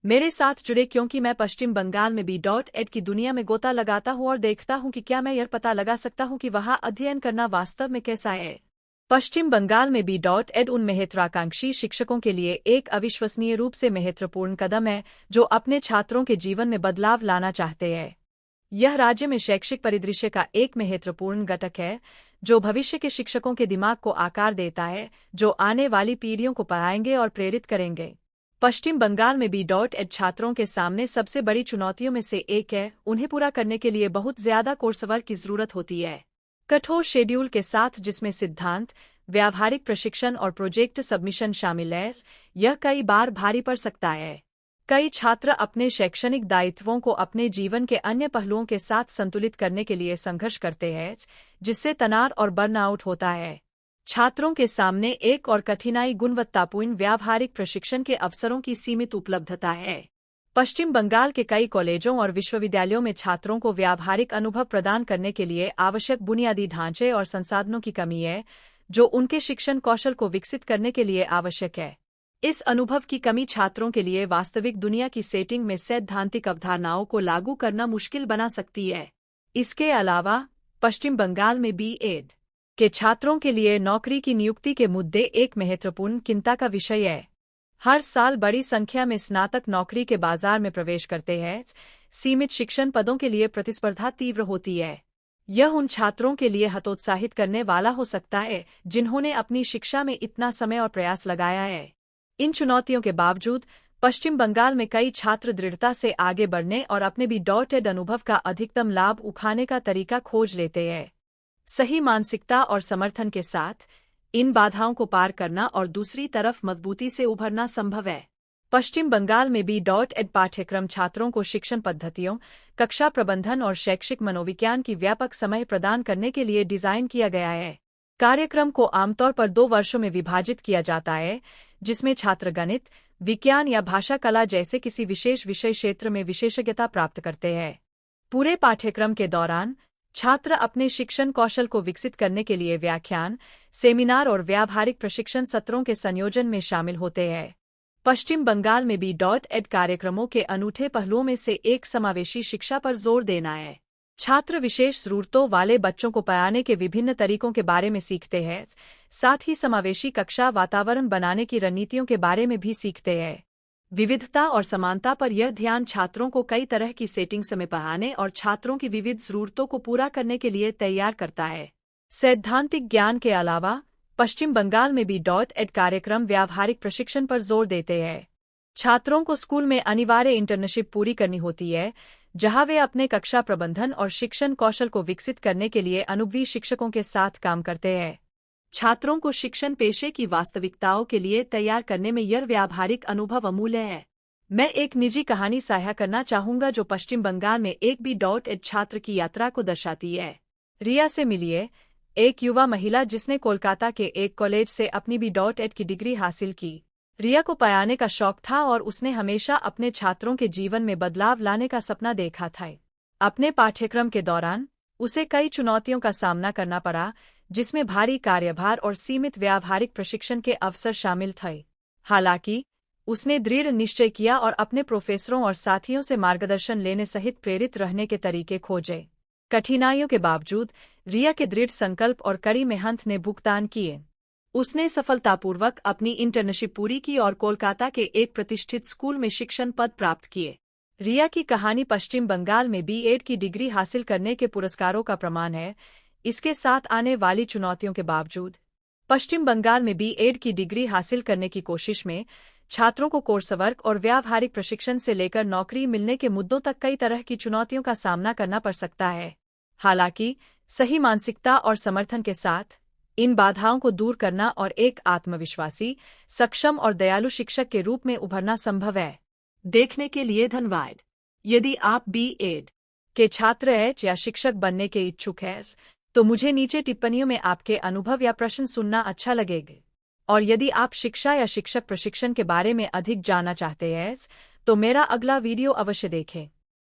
मेरे साथ जुड़े क्योंकि मैं पश्चिम बंगाल में B.Ed की दुनिया में गोता लगाता हूँ और देखता हूँ कि क्या मैं यह पता लगा सकता हूँ कि वहाँ अध्ययन करना वास्तव में कैसा है। पश्चिम बंगाल में B.Ed उन महत्वाकांक्षी शिक्षकों के लिए एक अविश्वसनीय रूप से महत्वपूर्ण कदम है जो अपने छात्रों के जीवन में बदलाव लाना चाहते हैं। यह राज्य में शैक्षिक परिदृश्य का एक महत्वपूर्ण घटक है जो भविष्य के शिक्षकों के दिमाग को आकार देता है जो आने वाली पीढ़ियों को पढ़ाएंगे और प्रेरित करेंगे। पश्चिम बंगाल में B.Ed छात्रों के सामने सबसे बड़ी चुनौतियों में से एक है। उन्हें पूरा करने के लिए बहुत ज्यादा कोर्सवर्क की जरूरत होती है, कठोर शेड्यूल के साथ जिसमें सिद्धांत, व्यावहारिक प्रशिक्षण और प्रोजेक्ट सबमिशन शामिल है। यह कई बार भारी पड़ सकता है। कई छात्र अपने शैक्षणिक दायित्वों को अपने जीवन के अन्य पहलुओं के साथ संतुलित करने के लिए संघर्ष करते हैं, जिससे तनाव और बर्नआउट होता है। छात्रों के सामने एक और कठिनाई गुणवत्तापूर्ण व्यावहारिक प्रशिक्षण के अवसरों की सीमित उपलब्धता है। पश्चिम बंगाल के कई कॉलेजों और विश्वविद्यालयों में छात्रों को व्यावहारिक अनुभव प्रदान करने के लिए आवश्यक बुनियादी ढांचे और संसाधनों की कमी है, जो उनके शिक्षण कौशल को विकसित करने के लिए आवश्यक है। इस अनुभव की कमी छात्रों के लिए वास्तविक दुनिया की सेटिंग में सैद्धांतिक अवधारणाओं को लागू करना मुश्किल बना सकती है। इसके अलावा पश्चिम बंगाल में B.Ed के छात्रों के लिए नौकरी की नियुक्ति के मुद्दे एक महत्वपूर्ण चिंता का विषय है। हर साल बड़ी संख्या में स्नातक नौकरी के बाजार में प्रवेश करते हैं। सीमित शिक्षण पदों के लिए प्रतिस्पर्धा तीव्र होती है। यह उन छात्रों के लिए हतोत्साहित करने वाला हो सकता है जिन्होंने अपनी शिक्षा में इतना समय और प्रयास लगाया है। इन चुनौतियों के बावजूद पश्चिम बंगाल में कई छात्र दृढ़ता से आगे बढ़ने और अपने B.Ed अनुभव का अधिकतम लाभ उठाने का तरीका खोज लेते हैं। सही मानसिकता और समर्थन के साथ इन बाधाओं को पार करना और दूसरी तरफ मजबूती से उभरना संभव है। पश्चिम बंगाल में B.Ed पाठ्यक्रम छात्रों को शिक्षण पद्धतियों, कक्षा प्रबंधन और शैक्षिक मनोविज्ञान की व्यापक समझ प्रदान करने के लिए डिजाइन किया गया है। कार्यक्रम को आमतौर पर 2 वर्षों में विभाजित किया जाता है, जिसमें छात्र गणित, विज्ञान या भाषा कला जैसे किसी विशेष विषय क्षेत्र में विशेषज्ञता प्राप्त करते हैं। पूरे पाठ्यक्रम के दौरान छात्र अपने शिक्षण कौशल को विकसित करने के लिए व्याख्यान, सेमिनार और व्यावहारिक प्रशिक्षण सत्रों के संयोजन में शामिल होते हैं। पश्चिम बंगाल में B.Ed कार्यक्रमों के अनूठे पहलुओं में से एक समावेशी शिक्षा पर जोर देना है। छात्र विशेष जरूरतों वाले बच्चों को पढ़ाने के विभिन्न तरीकों के बारे में सीखते हैं, साथ ही समावेशी कक्षा वातावरण बनाने की रणनीतियों के बारे में भी सीखते हैं। विविधता और समानता पर यह ध्यान छात्रों को कई तरह की सेटिंग्स में पढ़ाने और छात्रों की विविध जरूरतों को पूरा करने के लिए तैयार करता है। सैद्धांतिक ज्ञान के अलावा पश्चिम बंगाल में B.Ed कार्यक्रम व्यावहारिक प्रशिक्षण पर जोर देते हैं। छात्रों को स्कूल में अनिवार्य इंटर्नशिप पूरी करनी होती है, जहां वे अपने कक्षा प्रबंधन और शिक्षण कौशल को विकसित करने के लिए अनुभवी शिक्षकों के साथ काम करते हैं। छात्रों को शिक्षण पेशे की वास्तविकताओं के लिए तैयार करने में यह व्यावहारिक अनुभव अमूल्य है। मैं एक निजी कहानी साझा करना चाहूंगा जो पश्चिम बंगाल में एक B.Ed छात्र की यात्रा को दर्शाती है। रिया से मिलिए, एक युवा महिला जिसने कोलकाता के एक कॉलेज से अपनी B.Ed की डिग्री हासिल की। रिया को पढ़ाने का शौक था और उसने हमेशा अपने छात्रों के जीवन में बदलाव लाने का सपना देखा था। अपने पाठ्यक्रम के दौरान उसे कई चुनौतियों का सामना करना पड़ा, जिसमें भारी कार्यभार और सीमित व्यावहारिक प्रशिक्षण के अवसर शामिल थे। हालांकि उसने दृढ़ निश्चय किया और अपने प्रोफेसरों और साथियों से मार्गदर्शन लेने सहित प्रेरित रहने के तरीके खोजे। कठिनाइयों के बावजूद रिया के दृढ़ संकल्प और कड़ी मेहनत ने भुगतान किए। उसने सफलतापूर्वक अपनी इंटर्नशिप पूरी की और कोलकाता के एक प्रतिष्ठित स्कूल में शिक्षण पद प्राप्त किए। रिया की कहानी पश्चिम बंगाल में B.Ed की डिग्री हासिल करने के पुरस्कारों का प्रमाण है। इसके साथ आने वाली चुनौतियों के बावजूद पश्चिम बंगाल में B.Ed की डिग्री हासिल करने की कोशिश में छात्रों को कोर्सवर्क और व्यावहारिक प्रशिक्षण से लेकर नौकरी मिलने के मुद्दों तक कई तरह की चुनौतियों का सामना करना पड़ सकता है। हालांकि सही मानसिकता और समर्थन के साथ इन बाधाओं को दूर करना और एक आत्मविश्वासी, सक्षम और दयालु शिक्षक के रूप में उभरना संभव है। देखने के लिए धन्यवाद। यदि आप B.Ed के छात्र हैं या शिक्षक बनने के इच्छुक हैं, तो मुझे नीचे टिप्पणियों में आपके अनुभव या प्रश्न सुनना अच्छा लगेगा। और यदि आप शिक्षा या शिक्षक प्रशिक्षण के बारे में अधिक जानना चाहते हैं, तो मेरा अगला वीडियो अवश्य देखें।